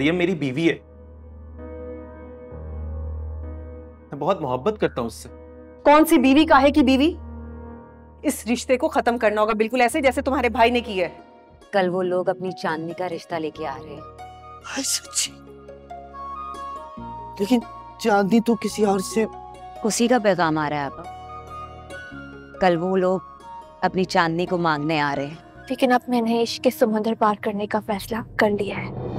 मरियम मेरी बीवी है, मैं बहुत मोहब्बत करता हूँ उससे। कौन सी बीवी, काहे की बीवी? इस रिश्ते को खत्म करना होगा, बिल्कुल ऐसे जैसे तुम्हारे भाई ने किया है। कल वो लोग अपनी चांदनी का रिश्ता लेके आ रहे हैं। हाय सच्ची? लेकिन चांदनी तो किसी और से। उसी का पैगाम आ रहा है आपा। कल वो लोग अपनी चांदनी को मांगने आ रहे हैं। लेकिन अब मैंने इश्क के समुद्र पार करने का फैसला कर लिया है।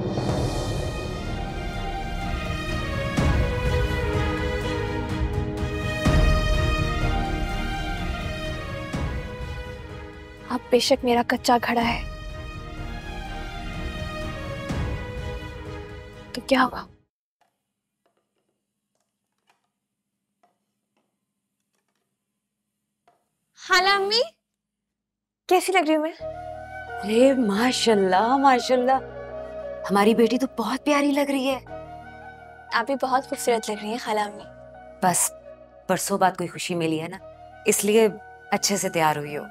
अब बेशक मेरा कच्चा घड़ा है, तो क्या हुआ? हाला अम्मी, कैसी लग रही हूँ मैं? अरे माशाल्लाह माशाल्लाह, हमारी बेटी तो बहुत प्यारी लग रही है। आप भी बहुत खूबसूरत लग रही हैं खाला अम्मी। बस परसों बाद कोई खुशी मिली है ना, इसलिए अच्छे से तैयार हुई हो।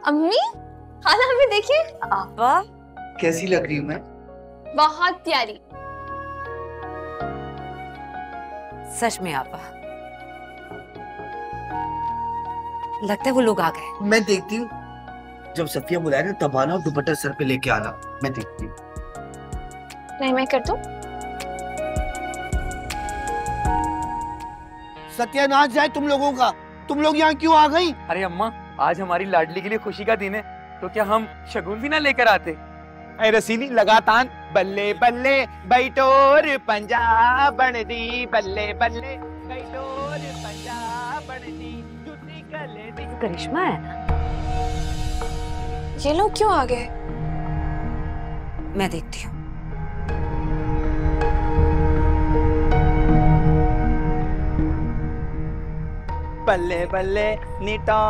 अम्मी, खाला अम्मी देखिए। आपा कैसी लग रही हूँ मैं? बहुत प्यारी। सच में आपा, लगता है वो लोग आ गए। मैं देखती हूँ, जब सफिया बुलाए ना तब आना और दुपट्टा सर पे लेके आना। मैं देखती हूँ। नहीं, मैं कर दूं? सत्यानाश जाए तुम लोगों का, तुम लोग यहाँ क्यों आ गई? अरे अम्मा, आज हमारी लाडली के लिए खुशी का दिन है, तो क्या हम शगुन भी ना लेकर आते? अरे रसीनी लगातार बल्ले बल्ले बैठोर पंजाब बन दी, बल्ले बल्ले बैठोर पंजाब बन दी, जुटी गले दी। करिश्मा है ना? ये लोग क्यों आ गए? मैं देखती हूँ। बल्ले बल्ले नीटा।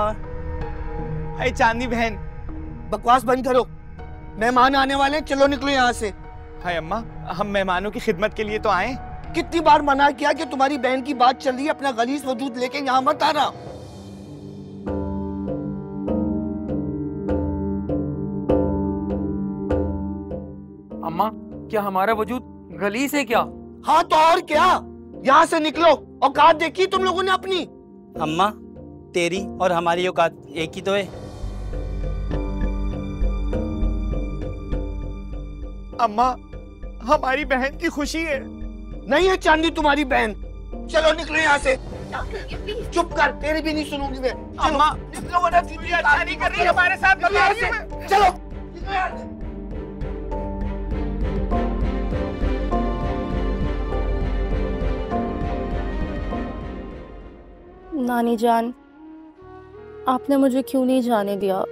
अरे चांदनी बहन, बकवास बंद करो, मेहमान आने वाले हैं, चलो निकलो यहाँ से। हाय अम्मा, हम मेहमानों की खिदमत के लिए तो आए। कितनी बार मना किया कि तुम्हारी बहन की बात चल रही है, अपना गलीज वजूद लेके यहाँ मत आना। अम्मा, क्या हमारा वजूद गलीस है क्या? हाँ तो और क्या, यहाँ से निकलो। औकात देखी तुम लोगों ने अपनी? अम्मा, तेरी और हमारी औकात एक ही तो है। अम्मा, हमारी बहन की खुशी है। नहीं है चांदी तुम्हारी बहन, चलो निकलो यहाँ से। चुप कर, तेरी भी नहीं सुनूंगी मैं। अम्मा, निकलो वरना दीदी अच्छा नहीं कर रही हमारे साथ। निकलो यहाँ से, चलो निकलो यहाँ से। नानी जान, आपने मुझे क्यों नहीं जाने दिया?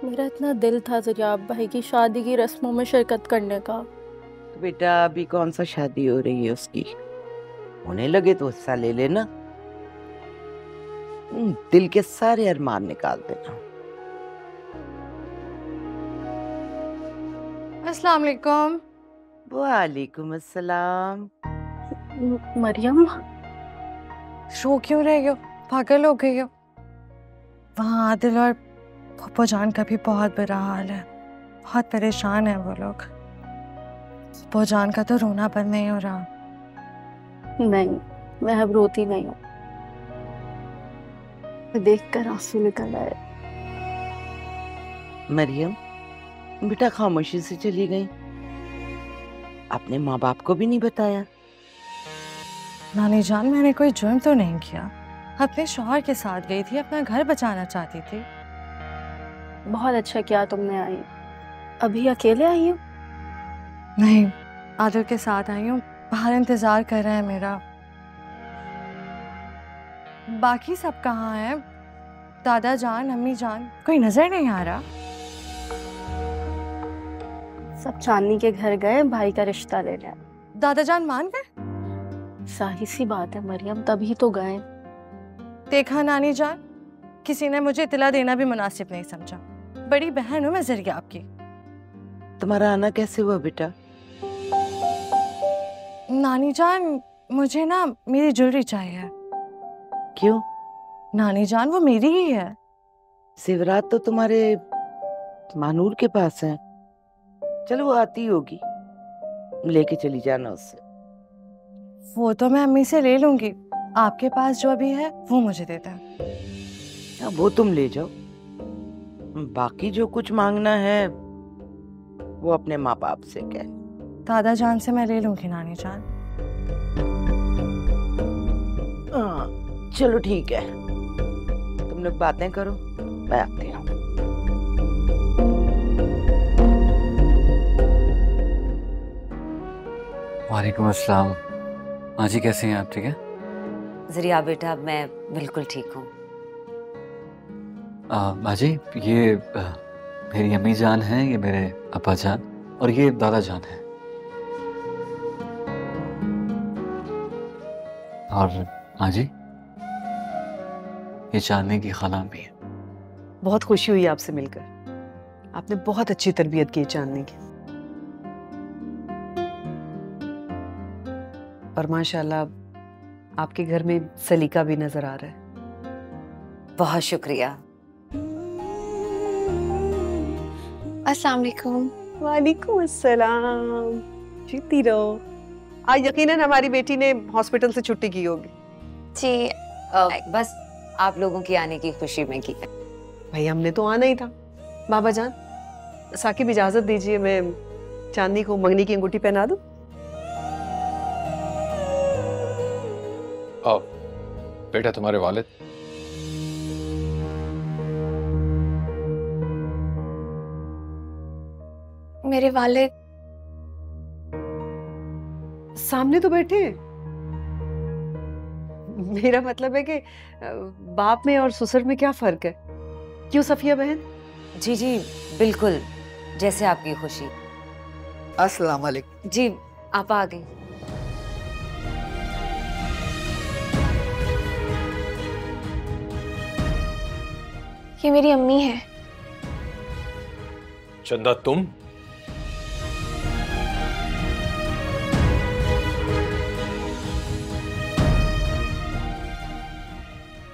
मेरा इतना दिल था ज़रियाब भाई की शादी की रस्मों में शिरकत करने का। तो बेटा अभी कौन सा शादी हो रही है उसकी, होने लगे तो हिस्सा ले लेना, दिल के सारे अरमान निकाल देना। अस्सलाम वालेकुम। वालेकुम अस्सलाम। मरियम, रो क्यों रही हो? पागल हो गई हो? वहाँ आदिल और पप्पो जान का भी बहुत बुरा हाल है, बहुत परेशान है वो लोग। पप्पो जान का तो रोना बंद नहीं हो रहा। नहीं, मैं अब रोती नहीं हूँ। देखकर आंसू निकल आए। मरियम बेटा खामोशी से चली गई, अपने माँ बाप को भी नहीं बताया? नानी जान, मैंने कोई जुर्म तो नहीं किया, अपने शौहर के साथ गई थी, अपना घर बचाना चाहती थी। बहुत अच्छा किया तुमने आई। अभी अकेले आई हो? नहीं, आदिल के साथ आई हूँ, बाहर इंतजार कर रहे हैं मेरा। बाकी सब कहाँ हैं? दादा जान, अम्मी जान, कोई नजर नहीं आ रहा। सब चांदनी के घर गए भाई का रिश्ता लेने। दादा जान मान गए? सारी सी बात है मरियम, तभी तो गए। देखा नानी जान, किसी ने मुझे इत्तला देना भी मुनासिब नहीं समझा। बड़ी बहन हूँ मैं ज़रिया आपकी। तुम्हारा आना कैसे हुआ बेटा? नानी जान, मुझे ना मेरी ज्वेलरी चाहिए। क्यों? नानी जान, वो मेरी ही है। शिवरात तो तुम्हारे मानूर के पास है। चलो वो आती होगी, लेके चली जाना उससे। वो तो मैं अम्मी से ले लूंगी, आपके पास जो अभी है वो मुझे दे दें। हाँ, वो तुम ले जाओ। बाकी जो कुछ मांगना है वो अपने माँ बाप से कह। दादा जान से मैं ले लूंगी नानी जान। हाँ, चलो ठीक है, तुम लोग बातें करो, मैं आती हूँ। वालेकुम अस्सलाम। माँ जी कैसे हैं आप? ठीक है जरिया बेटा, मैं बिल्कुल ठीक हूँ। माँ जी, ये मेरी अम्मी जान हैं, ये मेरे अब्बा जान, और ये दादा जान है। और माँ जी, ये चांदनी की खाला भी है। बहुत खुशी हुई आपसे मिलकर। आपने बहुत अच्छी तरबियत की चांदनी की, और माशाल्लाह आपके घर में सलीका भी नजर आ रहा है। बहुत शुक्रिया। अस्सलाम वालेकुम। वालेकुम अस्सलाम। जीती रहो। आज यकीनन हमारी बेटी ने हॉस्पिटल से छुट्टी की होगी। जी बस आप लोगों की आने की खुशी में की है। भाई हमने तो आना ही था। बाबा जान, साकिब इजाजत दीजिए, मैं चांदनी को मंगनी की अंगूठी पहना दूं। आओ बेटा, तुम्हारे वालिद। मेरे वालिद सामने तो बैठे हैं। मेरा मतलब है कि बाप में और ससुर में क्या फर्क है? क्यों सफिया बहन? जी जी बिल्कुल, जैसे आपकी खुशी। अस्सलाम वालेकुम। जी आप आ गए। ये मेरी अम्मी है। चंदा तुम?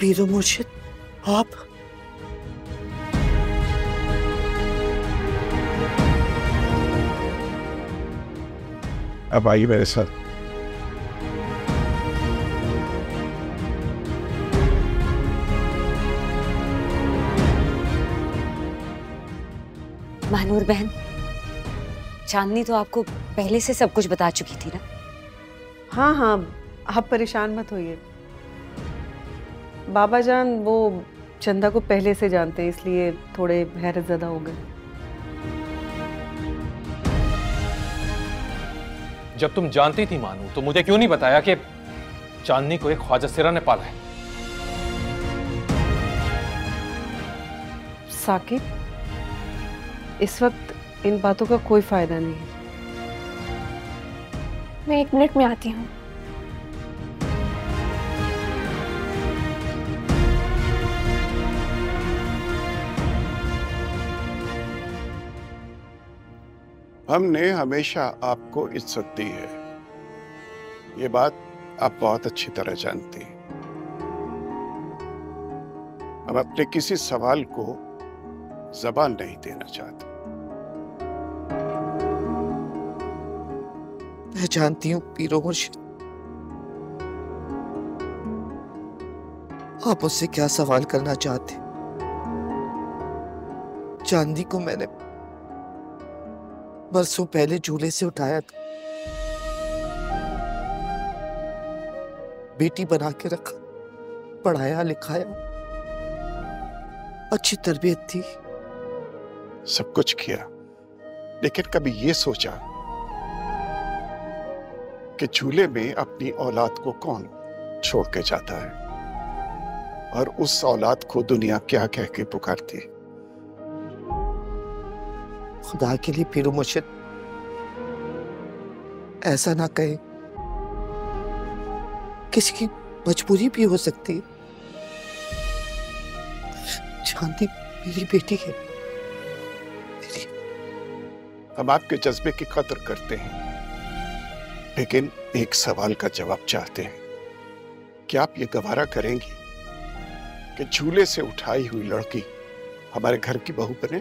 पीरो मुर्शिद, आप? अब आइए मेरे साथ। महानूर बहन, चांदनी तो आपको पहले से सब कुछ बता चुकी थी ना? हाँ हाँ, आप परेशान मत होइए। बाबा जान वो चंदा को पहले से जानते हैं, इसलिए थोड़े हैरत ज़दा हो गए। जब तुम जानती थी मानू, तो मुझे क्यों नहीं बताया कि चांदनी को एक ख्वाजा सिरा ने पाला है? साकिब, इस वक्त इन बातों का कोई फायदा नहीं है। मैं 1 मिनट में आती हूँ। हमने हमेशा आपको इज्जत दी है, ये बात आप बहुत अच्छी तरह जानती हैं। हम अपने किसी सवाल को जबान नहीं देना चाहते। मैं जानती हूँ पीरो मुर्शिद, आप मुझसे क्या सवाल करना चाहते। चांदी को मैंने बरसों पहले झूले से उठाया था, बेटी बना के रखा, पढ़ाया लिखाया, अच्छी तरबियत थी, सब कुछ किया, लेकिन कभी ये सोचा कि झूले में अपनी औलाद को कौन छोड़ के जाता है, और उस औलाद को दुनिया क्या कह के पुकारती है। खुदा के लिए पीरो मुर्शिद ऐसा ना कहे, किसी की मजबूरी भी हो सकती है। चांदी मेरी बेटी है। हम आपके जज्बे की कदर करते हैं, लेकिन एक सवाल का जवाब चाहते हैं। क्या आप ये गवारा करेंगी कि झूले से उठाई हुई लड़की हमारे घर की बहू बने।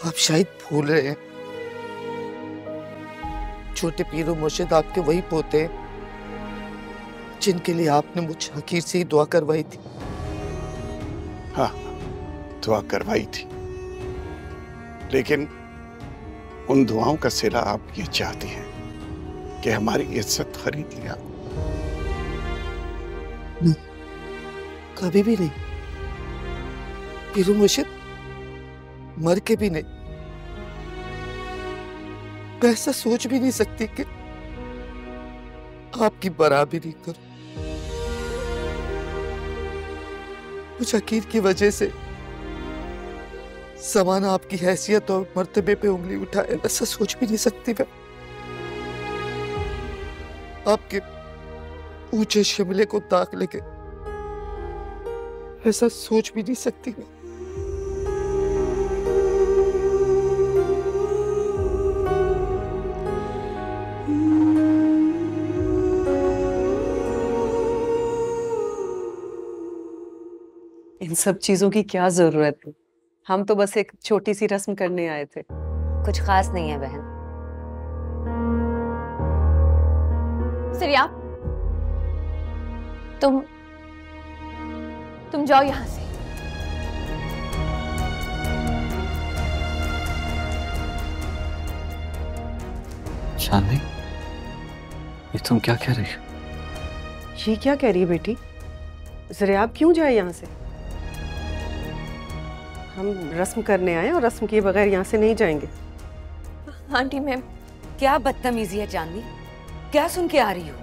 आप शायद भूल रहे हैं, छोटे पीरू मुर्शिद आपके वही पोते हैं जिनके लिए आपने मुझ हकीर से ही दुआ करवाई थी। हाँ, दुआ करवाई थी, लेकिन उन दुआओं का सिला आप ये चाहती हैं कि हमारी इज्जत खरीद लिया। नहीं, कभी भी नहीं। पीरू मुर्शिद मर के भी नहीं। मैं ऐसा सोच भी नहीं सकती कि आपकी बराबरी करूं। मुझ हकीर की वजह से ज़माना आपकी हैसियत और मर्तबे पे उंगली उठाए, ऐसा सोच भी नहीं सकती मैं। आपके ऊंचे शिमले को ताक लेके ऐसा सोच भी नहीं सकती मैं। इन सब चीजों की क्या जरूरत है? हम तो बस एक छोटी सी रस्म करने आए थे। कुछ खास नहीं है बहन। सिरिया, तुम जाओ यहां से। चांदनी, ये तुम क्या कह रही हो? ये क्या कह रही है बेटी? जरा आप क्यों जाए यहाँ से? हम रस्म करने आए और रस्म किए बगैर यहाँ से नहीं जाएंगे। आंटी मैम, क्या बदतमीजी है चांदनी, क्या सुन के आ रही हो?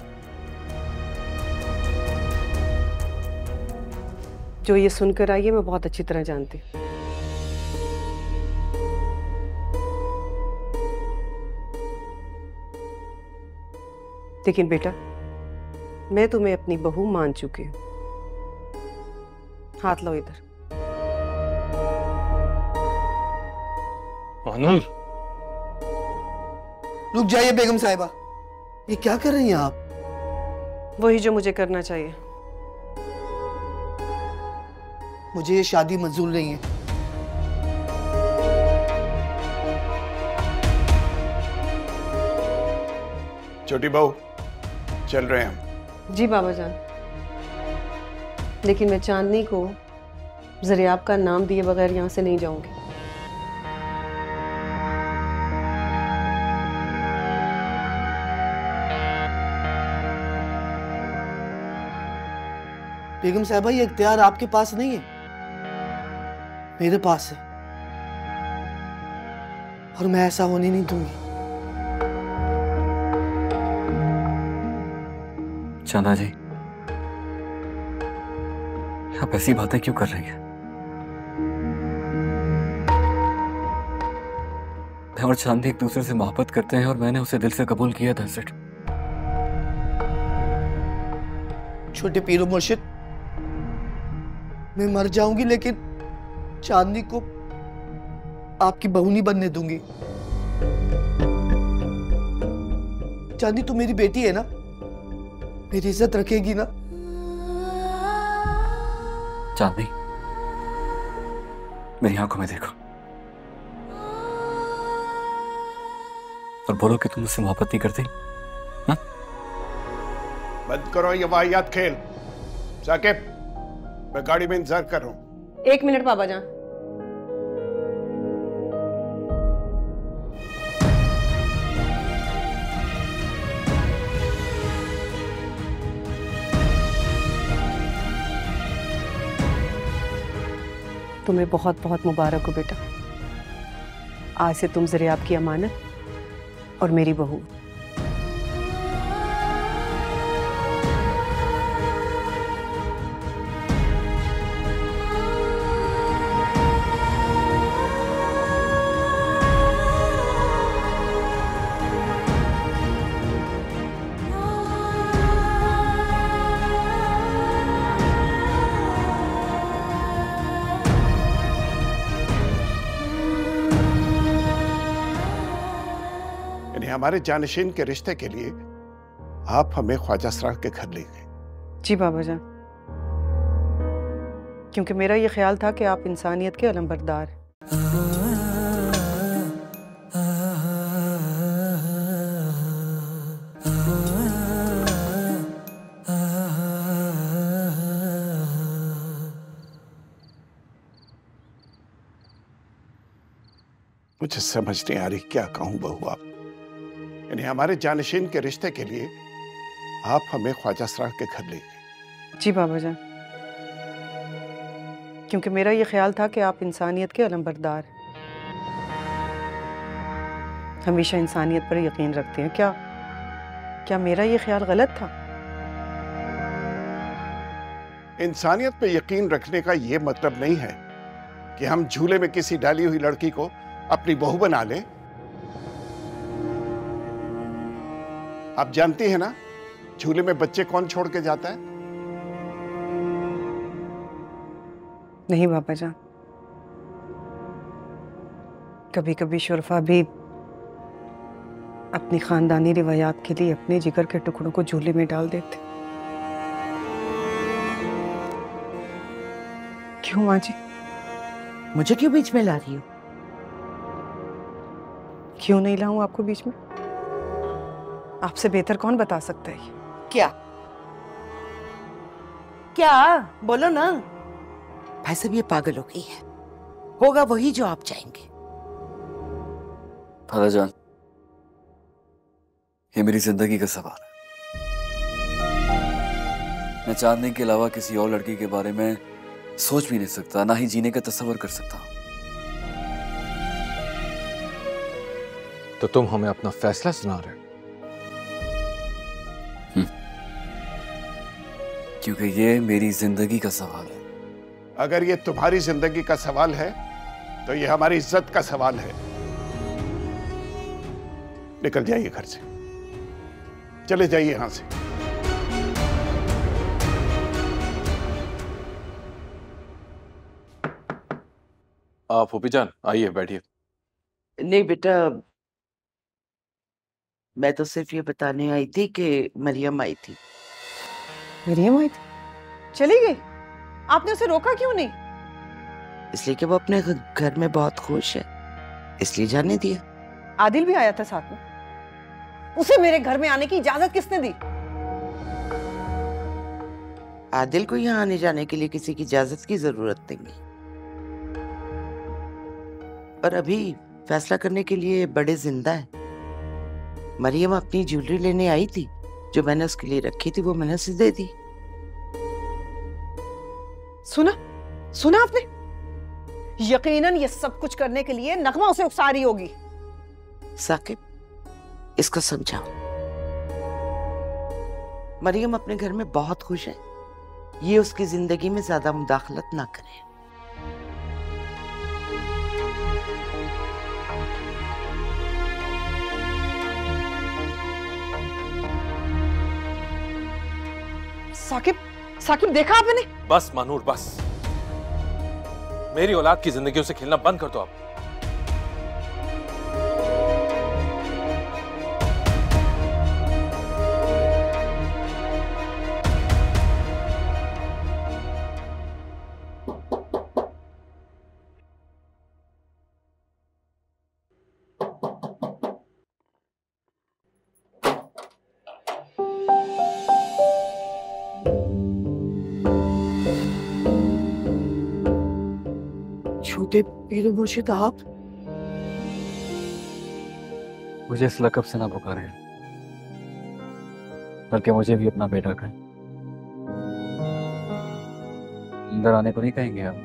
जो ये सुनकर आई है मैं बहुत अच्छी तरह जानती हूँ। लेकिन बेटा, मैं तुम्हें अपनी बहू मान चुकी हूँ। हाथ लो इधर। मानूर, रुक जाइए बेगम साहिबा, ये क्या कर रही हैं आप? वही जो मुझे करना चाहिए। मुझे ये शादी मंजूर नहीं है। छोटी बहू, चल रहे हैं हम। जी बाबा जान, लेकिन मैं चांदनी को ज़रियाब का नाम दिए बगैर यहाँ से नहीं जाऊंगी। बेगम साहिबा, ये इख्तियार आपके पास नहीं है, मेरे पास है, और मैं ऐसा होने नहीं दूंगी। चंदा जी, आप ऐसी बातें क्यों कर रही हैं? मैं और चांदी एक दूसरे से मोहब्बत करते हैं और मैंने उसे दिल से कबूल किया था सेठ। छोटे पीरो मुर्शिद, मैं मर जाऊंगी लेकिन चांदनी को आपकी बहू नहीं बनने दूंगी। चांदनी तो मेरी बेटी है ना, मेरी इज्जत रखेगी ना? चांदनी, मेरी आंखों में देखो और बोलो कि तुम मुझसे मोहब्बत नहीं करती। हाँ? बंद करो ये वाहियात खेल। साकिब, मैं गाड़ी में इंतजार कर रहा हूँ। 1 मिनट बाबा जान। तुम्हें बहुत बहुत मुबारक हो बेटा। आज से तुम ज़रियाब की अमानत और मेरी बहू। हमारे जानशीन के रिश्ते के लिए आप हमें ख्वाजा सरार के घर ले गए। जी बाबा जान, क्योंकि मेरा ये ख्याल था कि आप इंसानियत के अलंबरदार हैं। मुझे समझ नहीं आ रही क्या कहूं बहू आप। यानी हमारे जानशीन के रिश्ते के लिए आप हमें ख्वाजा सरार के घर ले गए। जी बाबा जान, क्योंकि मेरा ये ख्याल था कि आप इंसानियत के अलंबरदार हैं, हमेशा इंसानियत पर यकीन रखते हैं। क्या मेरा ये ख्याल गलत था? इंसानियत पे यकीन रखने का ये मतलब नहीं है कि हम झूले में किसी डाली हुई लड़की को अपनी बहू बना लें। आप जानती हैं ना झूले में बच्चे कौन छोड़ के जाता है? नहीं बाबा जान, कभी कभी शुरफा भी अपनी खानदानी रिवायात के लिए अपने जिगर के टुकड़ों को झूले में डाल देते। क्यों माँ जी? मुझे क्यों बीच में ला रही हो? क्यों नहीं लाऊं आपको बीच में? आपसे बेहतर कौन बता सकता है? क्या क्या बोलो ना। वैसे भी ये पागल हो गई है, होगा वही जो आप चाहेंगे। खालाजान, ये मेरी जिंदगी का सवाल है। मैं चांदनी के अलावा किसी और लड़की के बारे में सोच भी नहीं सकता, ना ही जीने का तस्वर कर सकता। तो तुम हमें अपना फैसला सुना रहे हो? क्योंकि ये मेरी जिंदगी का सवाल है। अगर ये तुम्हारी जिंदगी का सवाल है तो ये हमारी इज्जत का सवाल है। निकल जाइए घर से, चले जाइए यहां से। आप फूफी जान आइए, बैठिए। नहीं बेटा, मैं तो सिर्फ ये बताने आई थी कि मरियम आई थी। मरियम आई थी? चली गई? आपने उसे रोका क्यों नहीं? इसलिए कि वो अपने घर में बहुत खुश है, इसलिए जाने दिया। आदिल भी आया था साथ में, उसे मेरे घर में आने की इजाजत किसने दी? आदिल को यहाँ आने जाने के लिए किसी की इजाजत की जरूरत नहीं, पर अभी फैसला करने के लिए बड़े जिंदा है। मरियम अपनी ज्वेलरी लेने आई थी, जो मैंने उसके लिए रखी थी वो मैंने उसे दे दी। सुना आपने? यकीनन ये सब कुछ करने के लिए नगमा उसे उकसा रही होगी। साकिब, इसको समझाओ। मरियम अपने घर में बहुत खुश है, ये उसकी जिंदगी में ज्यादा मुदाखलत ना करे। साकिब देखा आपने? बस मानूर, बस। मेरी औलाद की जिंदगियों से खेलना बंद कर दो आप। छोटे पीर मुर्शिद, आप? मुझे इस लकब से ना पुकारे, बल्कि मुझे भी अपना बेटा कहें। अंदर आने को नहीं कहेंगे आप?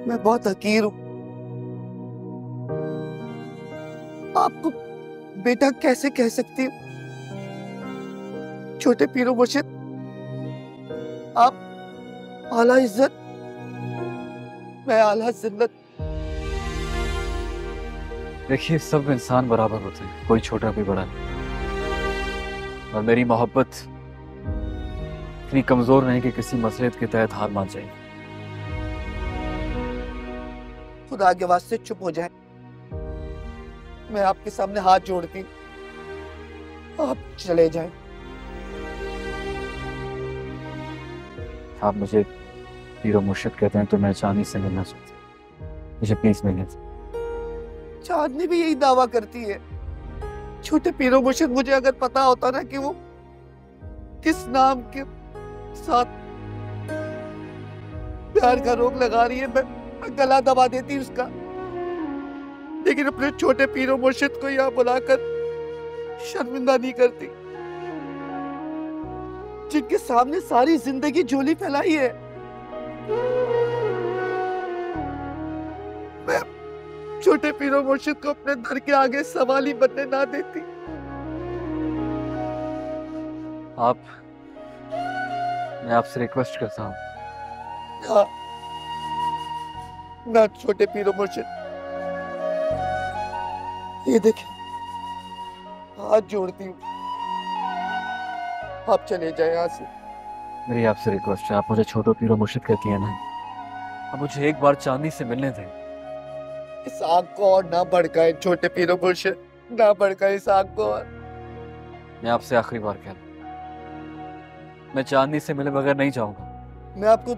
मैं बहुत हकीर हूं, आपको बेटा कैसे कह सकती हूँ? छोटे पीर मुर्शिद, आप आला इज्जत, मैं आला जिल्लत। देखिए, सब इंसान बराबर होते हैं, कोई छोटा कोई बड़ा नहीं। और मेरी मोहब्बत इतनी कमजोर नहीं कि किसी मसले के तहत हार मान जाए। खुदा के वास्ते चुप हो जाए, मैं आपके सामने हाथ जोड़ती, आप चले जाएं। आप मुझे पीरो मुर्शिद कहते हैं तो मैं चांदनी से मिलना चाहता हूँ, मुझे प्लीज मिलने दो। चांदनी भी यही दावा करती है। छोटे पीरो मुर्शिद, मुझे अगर पता होता ना कि वो किस नाम के साथ प्यार का रोग लगा रही है, मैं गला दबा देती उसका। लेकिन अपने छोटे पीरो मुर्शिद को यहाँ बुलाकर शर्मिंदा नहीं करती, जिनके सामने सारी जिंदगी झोली फैलाई है। मैं छोटे पीरो मुर्शिद को अपने दर के आगे सवाल ही बनने ना देती। मैं आपसे रिक्वेस्ट करता हूँ। हाँ, ना छोटे पीरो मुर्शिद, ये देखें, हाथ जोड़ती हूँ, आप चले जाए यहाँ से। मेरी आपसे रिक्वेस्ट है, आप मुझे छोटो पीरो मुर्शिद कहती है ना, आप मुझे एक बार चांदनी से मिलने दें। इस आग को और ना भड़काए छोटे पीरो मुर्शिद, ना भड़काए इस आग को और। मैं आपसे आखिरी बार कह रहा हूं, मैं चांदनी से मिले बगैर नहीं जाऊंगा। मैं आपको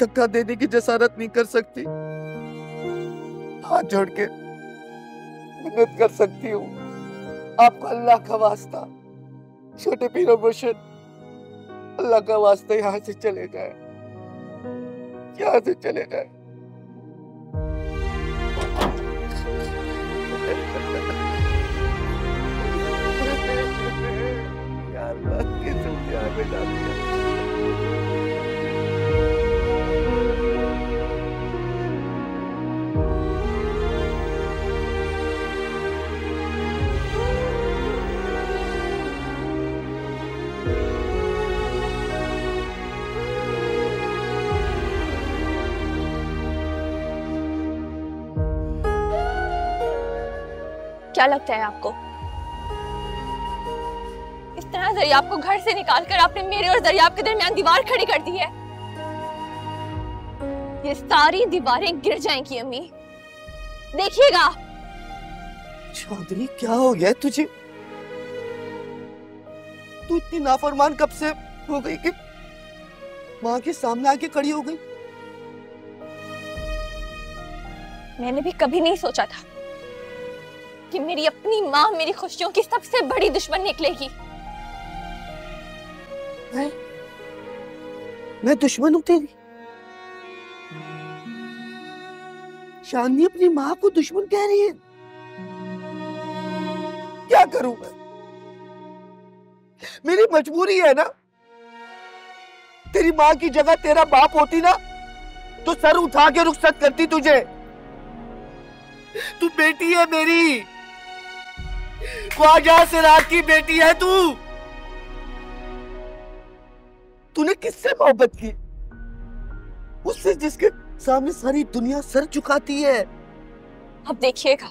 धक्का देने की जसारत नहीं कर सकती, हाथ जोड़ के मिन्नत कर सकती हूँ आपको, अल्लाह का वास्ता छोटे पीरो मुर्शिद, अल्लाह का वास्ता यहाँ से चले जाए, यहाँ से चले जाए। या अल्लाह, कैसे प्यार में डाल दिया। क्या लगता है आपको, इस तरह दरियाब को घर से निकालकर आपने मेरे और दरियाब के दरमियान दीवार खड़ी कर दी है? ये सारी दीवारें गिर जाएंगी अम्मी, देखिएगा। चौधरी, क्या हो गया तुझे? तू इतनी नाफरमान कब से हो गई कि माँ के सामने आके खड़ी हो गई? मैंने भी कभी नहीं सोचा था कि मेरी अपनी माँ मेरी खुशियों की सबसे बड़ी दुश्मन निकलेगी। मैं दुश्मन हूं तेरी? चांदनी अपनी माँ को दुश्मन कह रही है। क्या करूं मैं? मेरी मजबूरी है ना। तेरी माँ की जगह तेरा बाप होती ना तो सर उठा के रुखसत करती तुझे। तू बेटी है मेरी, ख्वाजा सिराज की बेटी है तू। तूने किससे मोहब्बत की? उससे जिसके सामने सारी दुनिया सर झुकाती है। अब देखिएगा,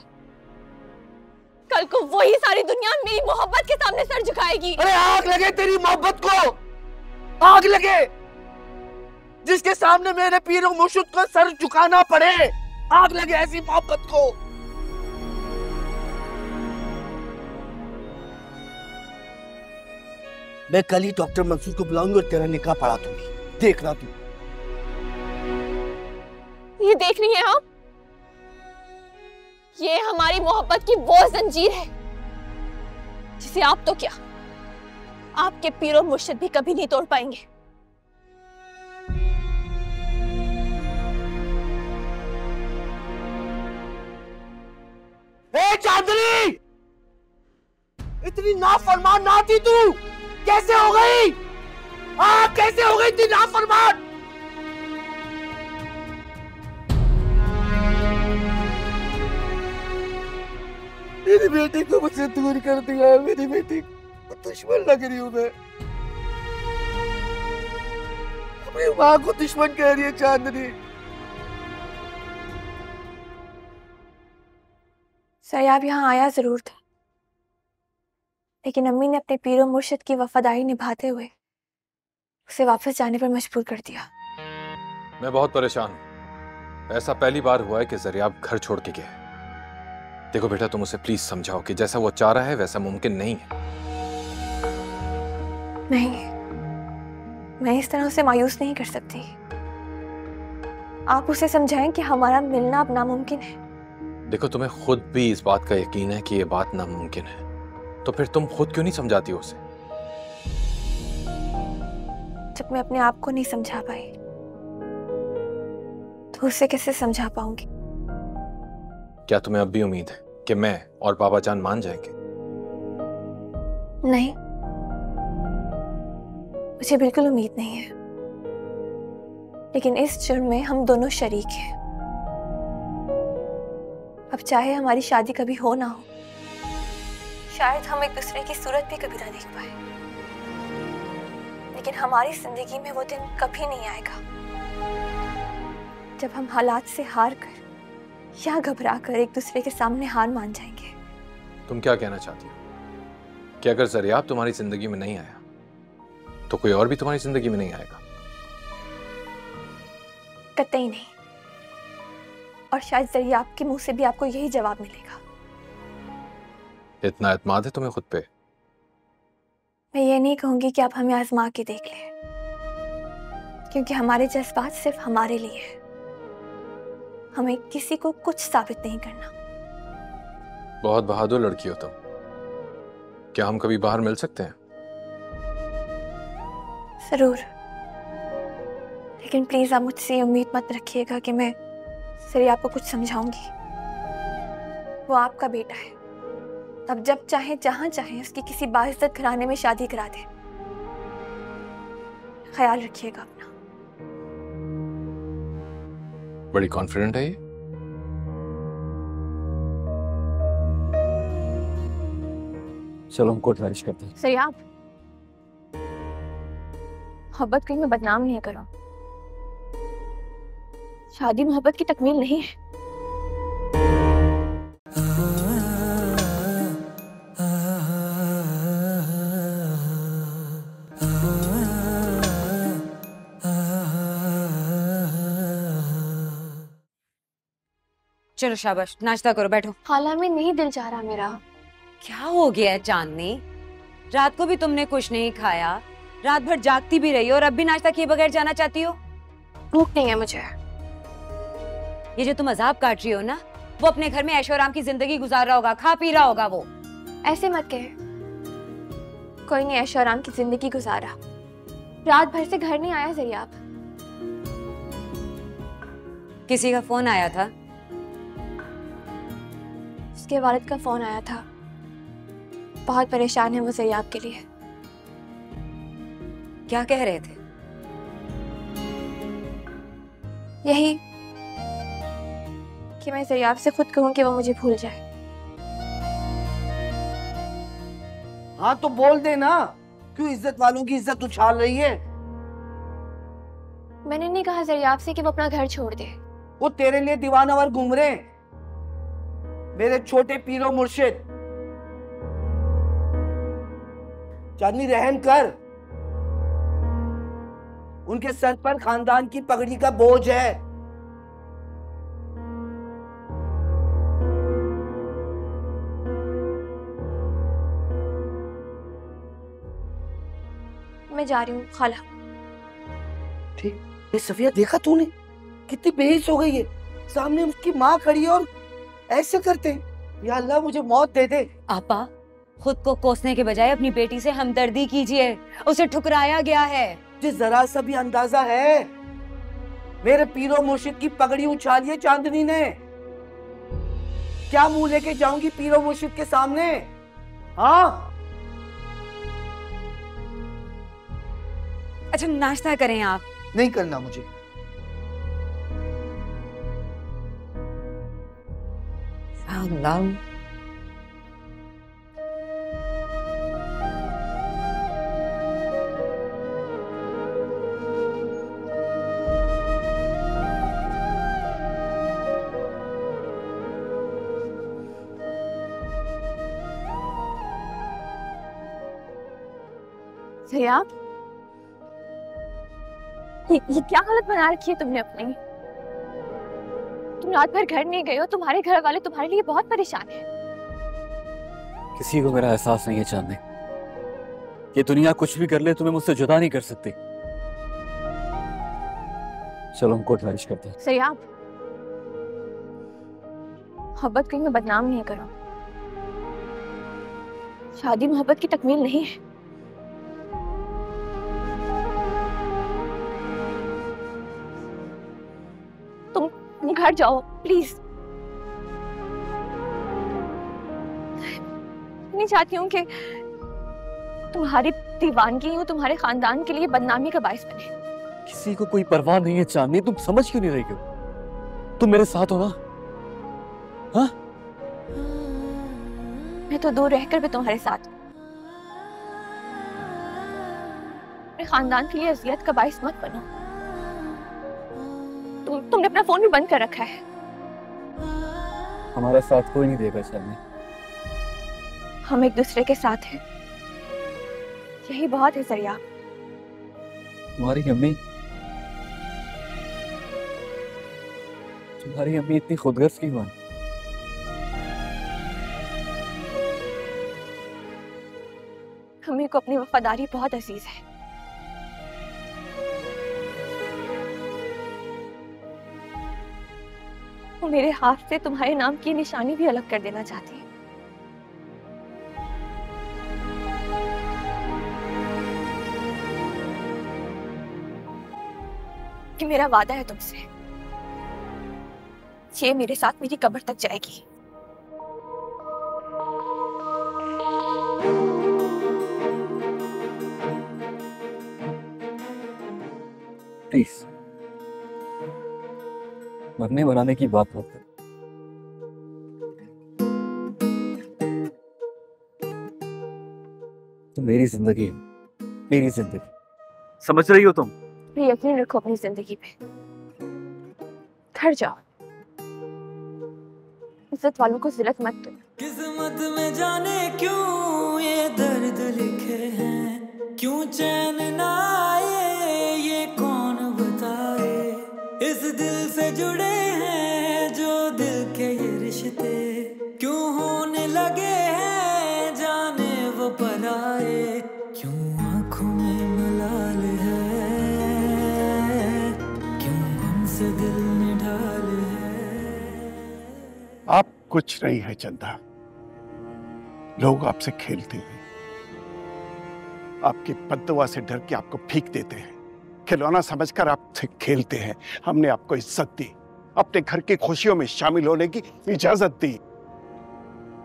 कल को वही सारी दुनिया मेरी मोहब्बत के सामने सर झुकाएगी। अरे आग लगे तेरी मोहब्बत को, आग लगे, जिसके सामने मेरे पीरो मुर्शिद को सर झुकाना पड़े। आग लगे ऐसी मोहब्बत को। मैं कल ही डॉक्टर मंसूर को बुलाऊंगी और तेरा निकाह पढ़ा दूंगी, देखना तू। ये देख रही हैं आप, ये हमारी मोहब्बत की वो जंजीर है जिसे आप तो क्या, आपके पीरो मुर्शिद भी कभी नहीं तोड़ पाएंगे। ए चांदनी, इतनी नाफरमान ना थी तू, कैसे हो गई? कैसे हो गई इतनी नाफरमान? मेरी बेटी को मुझसे दूर कर दिया है, मेरी बेटी को दुश्मन लग रही हूं मैं। अपनी माँ को दुश्मन कह रही है चांदनी। सयाब यहाँ आया जरूर था, लेकिन अम्मी ने अपने पीरो मुर्शिद की वफादारी निभाते हुए उसे वापस जाने पर मजबूर कर दिया। मैं बहुत परेशान हूं। ऐसा पहली बार हुआ है कि ज़रियाब घर छोड़ के गया। देखो बेटा, तुम उसे प्लीज समझाओ कि जैसा वो चाह रहा है वैसा मुमकिन नहीं है। नहीं, मैं इस तरह उसे मायूस नहीं कर सकती। आप उसे समझाएं कि हमारा मिलना अब नामुमकिन है। देखो, तुम्हें खुद भी इस बात का यकीन है कि ये बात नामुमकिन है, तो फिर तुम खुद क्यों नहीं समझाती हो उसे? जब मैं अपने आप को नहीं समझा पाई तो उसे कैसे समझा पाऊंगी? क्या तुम्हें अब भी उम्मीद है कि मैं और बाबा जान मान जाएंगे? नहीं, मुझे बिल्कुल उम्मीद नहीं है, लेकिन इस जुर्म में हम दोनों शरीक हैं। अब चाहे हमारी शादी कभी हो ना हो, शायद हम एक दूसरे की सूरत भी कभी ना देख पाए, लेकिन हमारी जिंदगी में वो दिन कभी नहीं आएगा जब हम हालात से हार कर या घबरा कर एक दूसरे के सामने हार मान जाएंगे। तुम क्या कहना चाहती हो कि अगर ज़रियाब तुम्हारी जिंदगी में नहीं आया तो कोई और भी तुम्हारी जिंदगी में नहीं आएगा? कतई नहीं, और शायद ज़रियाब के मुंह से भी आपको यही जवाब मिलेगा। इतना एतमाद है तुम्हें खुद पे? मैं ये नहीं कहूंगी कि आप हमें आजमा के देख लें, क्योंकि हमारे जज्बात सिर्फ हमारे लिए हैं। हमें किसी को कुछ साबित नहीं करना। बहुत बहादुर लड़की हो तुम। क्या हम कभी बाहर मिल सकते हैं? जरूर, लेकिन प्लीज आप मुझसे उम्मीद मत रखिएगा कि मैं ज़रियाब को कुछ समझाऊंगी। वो आपका बेटा है, अब जब चाहे जहां चाहे उसकी किसी बाइज्जत घराने में शादी करा दे। ख्याल रखिएगा अपना। बड़ी कॉन्फिडेंट है ये। चलो हम कोर्ट मैरिज करते हैं। ज़रियाब, मोहब्बत कहीं मैं बदनाम नहीं करूं। शादी मोहब्बत की तकमील नहीं है। चलो शाबाश, नाश्ता करो, बैठो। खाला में नहीं दिल जा रहा मेरा। क्या हो गया है चांदनी? रात को भी तुमने कुछ नहीं खाया, रात भर जागती भी रही हो और अब भी नाश्ता किए बगैर जाना चाहती हो? भूख नहीं है मुझे। ये जो तुम अजाब काट रही हो ना, वो अपने घर में ऐशो आराम की जिंदगी गुजार रहा होगा, खा पी रहा होगा वो। ऐसे मत कहे, कोई नहीं ऐशो आराम की जिंदगी गुजारा। रात भर से घर नहीं आया ज़रियाब। किसी का फोन आया था? उसके वालिद का फोन आया था। बहुत परेशान है वो ज़रियाब के लिए। क्या कह रहे थे? यही कि मैं ज़रियाब से खुद कहूं कि वो मुझे भूल जाए। हाँ तो बोल दे ना, क्यों इज्जत वालों की इज्जत उछाल रही है? मैंने नहीं कहा ज़रियाब से कि वो अपना घर छोड़ दे। वो तेरे लिए दीवानावर घूम रहे हैं, मेरे छोटे पीरो मुर्शिद। चांदनी रहम कर, उनके सर पर खानदान की पगड़ी का बोझ है। मैं जा रही हूँ खाला। ठीक। ये सफिया देखा तूने कितनी बेहिस हो गई है? सामने उसकी माँ खड़ी है और ऐसे करते हैं। या अल्लाह मुझे मौत दे दे। आपा, खुद को कोसने के बजाय अपनी बेटी से हमदर्दी कीजिए। उसे ठुकराया गया है। तुझे जरा सा भी अंदाजा है? मेरे पीरो मुर्शिद की पगड़ी उछाली है चांदनी ने। क्या मुंह लेके जाऊंगी पीरो मुर्शिद के सामने? हाँ, अच्छा नाश्ता करें आप। नहीं करना मुझे। अल्लाह, ज़रियाब, ये क्या हालत बना रखी है तुमने अपनी? तुम रात भर घर नहीं गए हो, तुम्हारे घर वाले तुम्हारे लिए बहुत परेशान हैं। किसी को मेरा एहसास नहीं है चांदनी। ये दुनिया कुछ भी कर ले, तुम्हें मुझसे जुदा नहीं कर सकती। चलो हम कोर्ट मैरिज करते हैं। सही आप मोहब्बत कहीं मैं बदनाम नहीं करूं। शादी मोहब्बत की तकमील नहीं है। तुम घर जाओ प्लीज। नहीं चाहती हूँ कि तुम्हारी दीवानगी तुम्हारे खानदान के लिए बदनामी का बायस बने। किसी को कोई परवाह नहीं है चांदनी, तुम समझ क्यों नहीं रही हो? तुम मेरे साथ हो ना? हाँ? मैं तो दूर रहकर भी तुम्हारे साथ। मेरे खानदान के लिए अजियत का बायस मत बनो। तुमने अपना फोन भी बंद कर रखा है। हमारा साथ कोई नहीं देगा चांदनी। हम एक दूसरे के साथ हैं, यही बहुत है सरिया। तुम्हारी अम्मी इतनी खुदगर्ज क्यों है? अम्मी को अपनी वफादारी बहुत अजीज है। वो मेरे हाथ से तुम्हारे नाम की निशानी भी अलग कर देना चाहती है। कि मेरा वादा है तुमसे, ये मेरे साथ मेरी कब्र तक जाएगी। प्लीज मरने बनाने की बात मत कर। तो मेरी जिंदगी है, मेरी जिंदगी, समझ रही हो तुम? यकीन रखो अपनी जिंदगी पे। घर जाओ, इज्जत वालों को जिल्लत मत दो। किस्मत में जाने क्यों ये दर्द लिखे हैं, क्यों चैन ना आए ये कौन बताए। इस दिल से जुड़े हैं जो दिल के ये रिश्ते, क्यों होने लगे हैं जाने वो पराए। क्यों आँखों में मलाल है, क्यों हमसे दिल निढाल है। आप कुछ नहीं है चंदा, लोग आपसे खेलते हैं, आपकी बद्दुआ से डर के आपको फेंक देते हैं, खिलौना समझकर आपसे खेलते हैं। हमने आपको इज्जत दी, अपने घर की खुशियों में शामिल होने की इजाजत दी,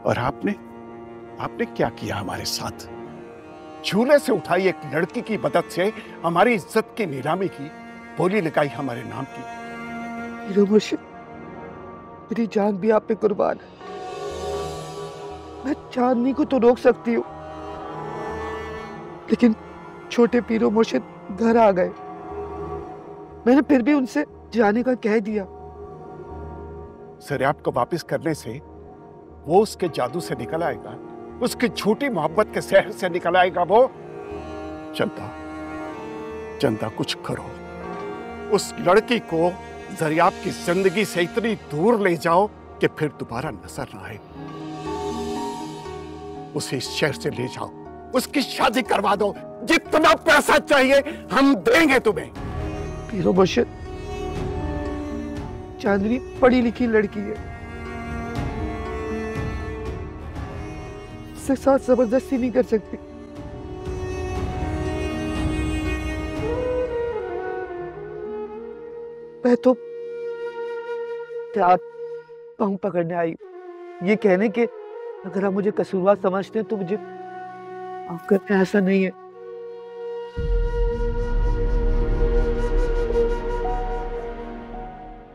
और आपने क्या किया हमारे साथ? झूले से उठाई एक लड़की की मदद से हमारी इज्जत की नीलामी की, बोली लगाई हमारे नाम की। मुर्शिद, मेरी जान भी आप पे कुर्बान है। मैं चांदनी को तो रोक सकती हूँ, लेकिन छोटे पीरो मुर्शिद घर आ गए। मैंने फिर भी उनसे जाने का कह दिया। सरियाब को वापस करने से वो उसके जादू से निकल आएगा, उसकी झूठी मोहब्बत के शहर से निकल आएगा वो। चंदा कुछ करो, उस लड़की को दरियाब की जिंदगी से इतनी दूर ले जाओ कि फिर दोबारा नजर ना आए। उसे इस शहर से ले जाओ, उसकी शादी करवा दो, जितना पैसा चाहिए हम देंगे तुम्हें। पीरो मुर्शिद, चांदनी पढ़ी लिखी लड़की है, उसके साथ जबरदस्ती नहीं कर सकती। मैं तो पाँव पकड़ने आई, ये कहने के अगर आप मुझे कसूरवार समझते हैं तो मुझे माफ करते हैं, ऐसा नहीं है।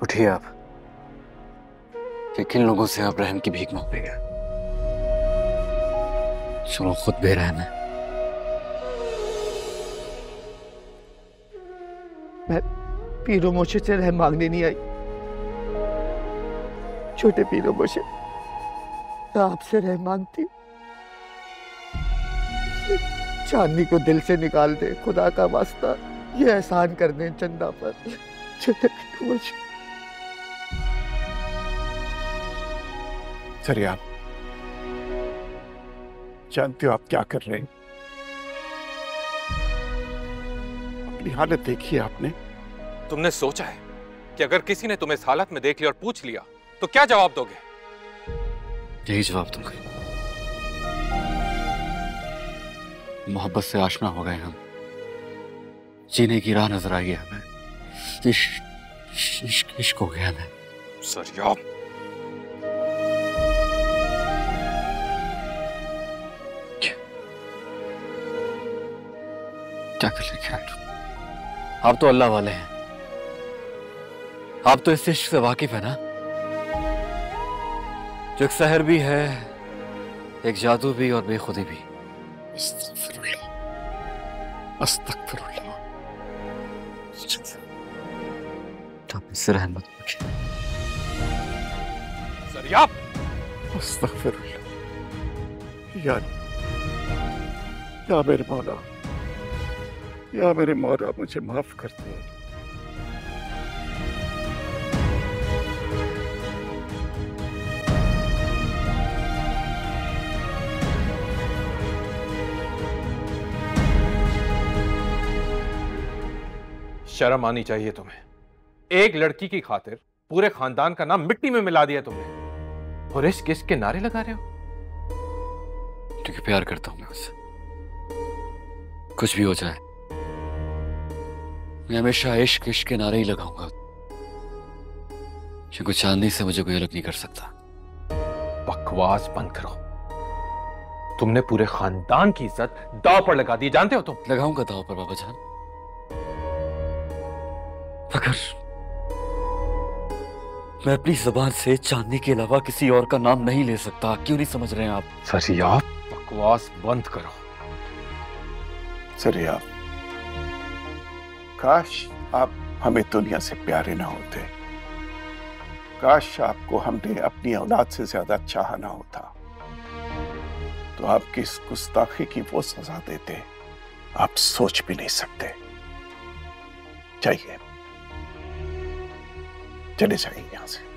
उठिए आप, कि किन लोगों से आप रहम की भीख मांगेगा? चलो खुद बेरहम है। मैं पीरो मुर्शिद से रहम मांगने नहीं आई। छोटे पीरो मुर्शिद, मैं आपसे रहम मांगती, चांदनी को दिल से निकाल दे, खुदा का वास्ता ये एहसान कर दें चंदा पर। छोटे पीरो मुर्शिद। सरियाब, जानते हो आप क्या कर रहे हैं? अपनी हालत देखिए आपने। तुमने सोचा है कि अगर किसी ने तुम्हें इस हालत में देख लिया और पूछ लिया तो क्या जवाब दोगे? यही जवाब दूंगा। मोहब्बत से आशना हो गए हम, जीने की राह नजर आई है हमें, इश्क हो गया हमें। सरियाब, क्या कर लेंगे आप तो अल्लाह वाले हैं, आप तो इस इश्क से वाकिफ है ना, जो एक सहर भी है, एक जादू भी और बेखुदी भी। अस्तगफिरुल्लाह, आप इससे रहमत रखिए। सरियाब, अस्तगफिरुल्लाह, या मेरे मौला, या मेरे मौला, मुझे माफ कर दे। शर्म आनी चाहिए तुम्हें। एक लड़की की खातिर पूरे खानदान का नाम मिट्टी में मिला दिया तुमने, और इश्क इश्क के नारे लगा रहे हो। क्योंकि प्यार करता हूं मैं उससे, कुछ भी हो जाए मैं हमेशा इश्क इश्क के नारे ही लगाऊंगा, क्योंकि चांदनी से मुझे कोई अलग नहीं कर सकता। बकवास बंद करो। तुमने पूरे खानदान की इज्जत दांव पर लगा दी, जानते हो तुम? लगाऊंगा दांव पर बाबा जान, मगर मैं अपनी जबान से चांदनी के अलावा किसी और का नाम नहीं ले सकता। क्यों नहीं समझ रहे हैं आप? सरियाब, बकवास बंद करो। सरियाब, काश आप हमें दुनिया से प्यारे ना होते, काश आपको हमने अपनी औलाद से ज्यादा चाहा ना होता, तो आपकी इस गुस्ताखी की वो सजा देते आप सोच भी नहीं सकते। चाहिए, चले जाइए यहां से।